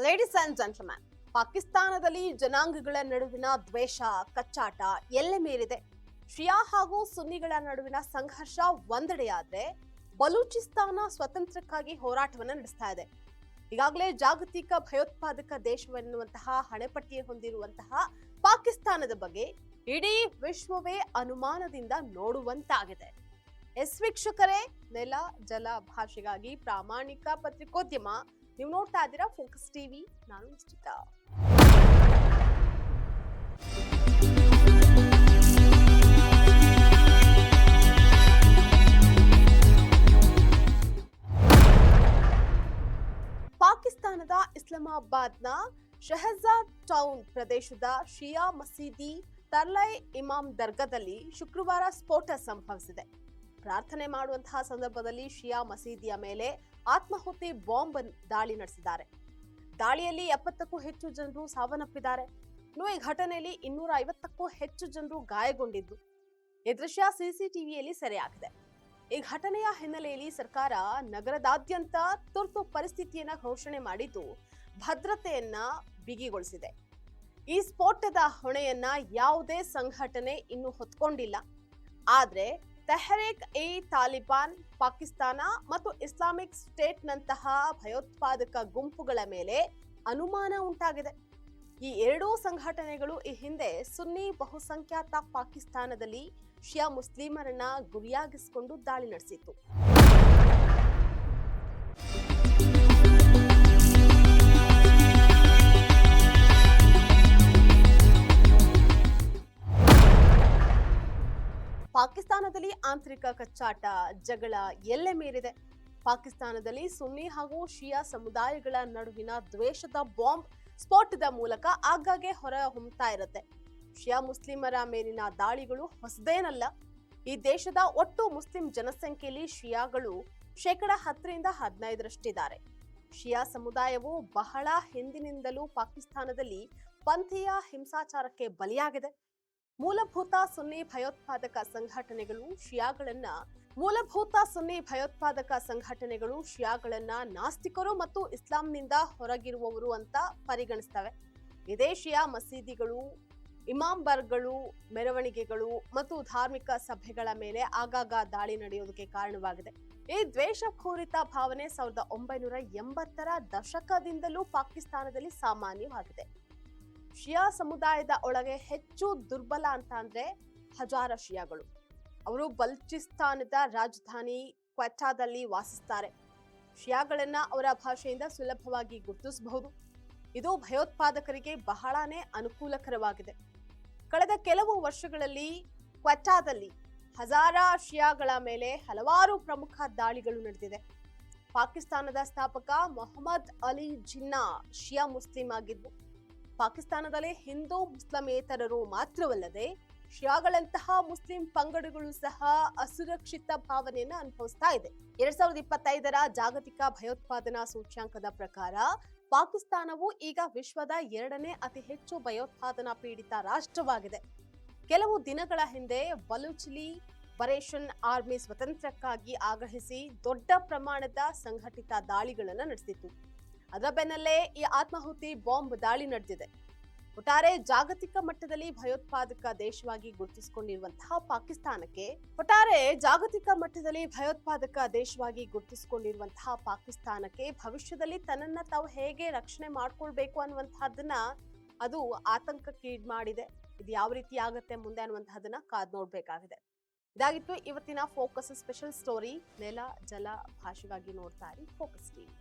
Ladies and gentleman, ಪಾಕಿಸ್ತಾನದಲ್ಲಿ ಜನಾಂಗಗಳ ನಡುವಿನ ದ್ವೇಷ, ಕಚ್ಚಾಟ ಎಲ್ಲೆ ಮೀರಿದೆ. ಶಿಯಾ ಹಾಗೂ ಸುನ್ನಿಗಳ ನಡುವಿನ ಸಂಘರ್ಷ ಒಂದೆಡೆಯಾದ್ರೆ, ಬಲೂಚಿಸ್ತಾನ ಸ್ವತಂತ್ರಕ್ಕಾಗಿ ಹೋರಾಟವನ್ನು ನಡೆಸ್ತಾ ಇದೆ. ಈಗಾಗಲೇ ಜಾಗತಿಕ ಭಯೋತ್ಪಾದಕ ದೇಶವೆನ್ನುವಂತಹ ಹಣೆಪಟ್ಟಿ ಹೊಂದಿರುವಂತಹ ಪಾಕಿಸ್ತಾನದ ಬಗ್ಗೆ ಇಡೀ ವಿಶ್ವವೇ ಅನುಮಾನದಿಂದ ನೋಡುವಂತಾಗಿದೆ. ವೀಕ್ಷಕರೇ, ನೆಲ ಜಲ ಭಾಷೆಗಾಗಿ ಪ್ರಾಮಾಣಿಕ ಪತ್ರಿಕೋದ್ಯಮ. ನೀವು ನೋಡ್ತಾ ಇದ್ದೀರಾ ಫೋಕಸ್ ಟಿವಿ. ನಾನು ನಿಶ್ಚಿತಾ. ಪಾಕಿಸ್ತಾನದ ಇಸ್ಲಾಮಾಬಾದ್ನ ಶಹಜಾದ್ ಟೌನ್ ಪ್ರದೇಶದ ಶಿಯಾ ಮಸೀದಿ ತರ್ಲೈ ಇಮಾಮ್ ದರ್ಗಾದಲ್ಲಿ ಶುಕ್ರವಾರ ಸ್ಫೋಟ ಸಂಭವಿಸಿದೆ. ಪ್ರಾರ್ಥನೆ ಮಾಡುವಂತಹ ಸಂದರ್ಭದಲ್ಲಿ ಶಿಯಾ ಮಸೀದಿಯ ಮೇಲೆ ಆತ್ಮಾಹುತಿ ಬಾಂಬ್ ದಾಳಿ ನಡೆಸಿದ್ದಾರೆ. ದಾಳಿಯಲ್ಲಿ 70ಕ್ಕೂ ಹೆಚ್ಚು ಜನರು ಸಾವನ್ನಪ್ಪಿದ್ದಾರೆ. ಈ ಘಟನೆಯಲ್ಲಿ 250ಕ್ಕೂ ಹೆಚ್ಚು ಜನರು ಗಾಯಗೊಂಡಿದ್ದು ಈ ದೃಶ್ಯ ಸಿಸಿಟಿವಿಯಲ್ಲಿ ಸೆರೆಯಾಗಿದೆ. ಈ ಘಟನೆಯ ಹಿನ್ನೆಲೆಯಲ್ಲಿ ಸರ್ಕಾರ ನಗರದಾದ್ಯಂತ ತುರ್ತು ಪರಿಸ್ಥಿತಿಯನ್ನ ಘೋಷಣೆ ಮಾಡಿದ್ದು ಭದ್ರತೆಯನ್ನ ಬಿಗಿಗೊಳಿಸಿದೆ. ಈ ಸ್ಫೋಟದ ಹೊಣೆಯನ್ನ ಯಾವುದೇ ಸಂಘಟನೆ ಇನ್ನೂ ಹೊತ್ಕೊಂಡಿಲ್ಲ. ಆದ್ರೆ ತೆಹರೀಕ್ ಇ ತಾಲಿಬಾನ್, ಪಾಕಿಸ್ತಾನ ಮತ್ತು ಇಸ್ಲಾಮಿಕ್ ಸ್ಟೇಟ್ ನಂತಹ ಭಯೋತ್ಪಾದಕ ಗುಂಪುಗಳ ಮೇಲೆ ಅನುಮಾನ ಉಂಟಾಗಿದೆ. ಈ ಎರಡೂ ಸಂಘಟನೆಗಳು ಈ ಹಿಂದೆ ಸುನ್ನಿ ಬಹುಸಂಖ್ಯಾತ ಪಾಕಿಸ್ತಾನದಲ್ಲಿ ಶಿಯಾ ಮುಸ್ಲಿಮರನ್ನ ಗುರಿಯಾಗಿಸಿಕೊಂಡು ದಾಳಿ ನಡೆಸಿತ್ತು. ಪಾಕಿಸ್ತಾನದಲ್ಲಿ ಆಂತರಿಕ ಕಚ್ಚಾಟ, ಜಗಳ ಎಲ್ಲೆ ಮೀರಿದೆ. ಪಾಕಿಸ್ತಾನದಲ್ಲಿ ಸುನ್ನಿ ಹಾಗೂ ಶಿಯಾ ಸಮುದಾಯಗಳ ನಡುವಿನ ದ್ವೇಷದ ಬಾಂಬ್ ಸ್ಫೋಟದ ಮೂಲಕ ಆಗಾಗ್ಗೆ ಹೊರ ಹೊಮ್ಮತಾ ಇರುತ್ತೆ. ಶಿಯಾ ಮುಸ್ಲಿಮರ ಮೇಲಿನ ದಾಳಿಗಳು ಹೊಸದೇನಲ್ಲ. ಈ ದೇಶದ ಒಟ್ಟು ಮುಸ್ಲಿಂ ಜನಸಂಖ್ಯೆಯಲ್ಲಿ ಶಿಯಾಗಳು 10% 15%ರಷ್ಟಿದ್ದಾರೆ. ಶಿಯಾ ಸಮುದಾಯವು ಬಹಳ ಹಿಂದಿನಿಂದಲೂ ಪಾಕಿಸ್ತಾನದಲ್ಲಿ ಪಂಥೀಯ ಹಿಂಸಾಚಾರಕ್ಕೆ ಬಲಿಯಾಗಿದೆ. ಮೂಲಭೂತ ಸುನ್ನಿ ಭಯೋತ್ಪಾದಕ ಸಂಘಟನೆಗಳು ಶಿಯಾಗಳನ್ನ ನಾಸ್ತಿಕರು ಮತ್ತು ಇಸ್ಲಾಂನಿಂದ ಹೊರಗಿರುವವರು ಅಂತ ಪರಿಗಣಿಸ್ತವೆ. ಇದೇ ಶಿಯಾ ಮಸೀದಿಗಳು, ಇಮಾಮ್ಬರ್ಗಳು, ಮೆರವಣಿಗೆಗಳು ಮತ್ತು ಧಾರ್ಮಿಕ ಸಭೆಗಳ ಮೇಲೆ ಆಗಾಗ ದಾಳಿ ನಡೆಯೋದಕ್ಕೆ ಕಾರಣವಾಗಿದೆ. ಈ ದ್ವೇಷಪೂರಿತ ಭಾವನೆ 1980ರ ದಶಕದಿಂದಲೂ ಪಾಕಿಸ್ತಾನದಲ್ಲಿ ಸಾಮಾನ್ಯವಾಗಿದೆ. ಶಿಯಾ ಸಮುದಾಯದ ಒಳಗೆ ಹೆಚ್ಚು ದುರ್ಬಲ ಅಂತ ಅಂದ್ರೆ ಹಜಾರ ಶಿಯಾಗಳು. ಅವರು ಬಲೂಚಿಸ್ತಾನದ ರಾಜಧಾನಿ ಕ್ವೆಟಾದಲ್ಲಿ ವಾಸಿಸ್ತಾರೆ. ಶಿಯಾಗಳನ್ನ ಅವರ ಭಾಷೆಯಿಂದ ಸುಲಭವಾಗಿ ಗುರುತಿಸಬಹುದು. ಇದು ಭಯೋತ್ಪಾದಕರಿಗೆ ಬಹಳಾನೇ ಅನುಕೂಲಕರವಾಗಿದೆ. ಕಳೆದ ಕೆಲವು ವರ್ಷಗಳಲ್ಲಿ ಕ್ವೆಟಾದಲ್ಲಿ ಹಜಾರ ಶಿಯಾಗಳ ಮೇಲೆ ಹಲವಾರು ಪ್ರಮುಖ ದಾಳಿಗಳು ನಡೆದಿದೆ. ಪಾಕಿಸ್ತಾನದ ಸ್ಥಾಪಕ ಮೊಹಮ್ಮದ್ ಅಲಿ ಜಿನ್ನಾ ಶಿಯಾ ಮುಸ್ಲಿಂ ಆಗಿದ್ದು, ಪಾಕಿಸ್ತಾನದಲ್ಲಿ ಹಿಂದೂ ಮುಸ್ಲಿಮೇತರರು ಮಾತ್ರವಲ್ಲದೆ ಶಿಯಾಗಳಂತಹ ಮುಸ್ಲಿಂ ಪಂಗಡಗಳು ಸಹ ಅಸುರಕ್ಷಿತ ಭಾವನೆಯನ್ನು ಅನುಭವಿಸ್ತಾ ಇದೆ. 2025ರ ಜಾಗತಿಕ ಭಯೋತ್ಪಾದನಾ ಸೂಚ್ಯಾಂಕದ ಪ್ರಕಾರ ಪಾಕಿಸ್ತಾನವು ಈಗ ವಿಶ್ವದ 2ನೇ ಅತಿ ಹೆಚ್ಚು ಭಯೋತ್ಪಾದನಾ ಪೀಡಿತ ರಾಷ್ಟ್ರವಾಗಿದೆ. ಕೆಲವು ದಿನಗಳ ಹಿಂದೆ ಬಲೂಚ್ ಲಿಬರೇಷನ್ ಆರ್ಮಿ ಸ್ವತಂತ್ರಕ್ಕಾಗಿ ಆಗ್ರಹಿಸಿ ದೊಡ್ಡ ಪ್ರಮಾಣದ ಸಂಘಟಿತ ದಾಳಿಗಳನ್ನು ನಡೆಸಿತ್ತು. ಅದರ ಬೆನ್ನಲ್ಲೇ ಈ ಆತ್ಮಾಹುತಿ ಬಾಂಬ್ ದಾಳಿ ನಡೆದಿದೆ. ಒಟ್ಟಾರೆ ಜಾಗತಿಕ ಮಟ್ಟದಲ್ಲಿ ಭಯೋತ್ಪಾದಕ ದೇಶವಾಗಿ ಗುರುತಿಸಿಕೊಂಡಿರುವಂತಹ ಪಾಕಿಸ್ತಾನಕ್ಕೆ ಭವಿಷ್ಯದಲ್ಲಿ ತನ್ನನ್ನ ತಾವು ಹೇಗೆ ರಕ್ಷಣೆ ಮಾಡ್ಕೊಳ್ಬೇಕು ಅನ್ನುವಂತಹದನ್ನ ಅದು ಆತಂಕಕ್ಕೀಡು ಮಾಡಿದೆ. ಇದು ಯಾವ ರೀತಿ ಆಗುತ್ತೆ ಮುಂದೆ ಅನ್ನುವಂತಹದನ್ನ ಕಾದ್ ನೋಡ್ಬೇಕಾಗಿದೆ. ಇದಾಗಿತ್ತು ಇವತ್ತಿನ ಫೋಕಸ್ ಸ್ಪೆಷಲ್ ಸ್ಟೋರಿ. ನೆಲ ಜಲ ಭಾಷೆಗಾಗಿ ನೋಡ್ತಾ ಇರಿ ಫೋಕಸ್ ಟಿವಿ.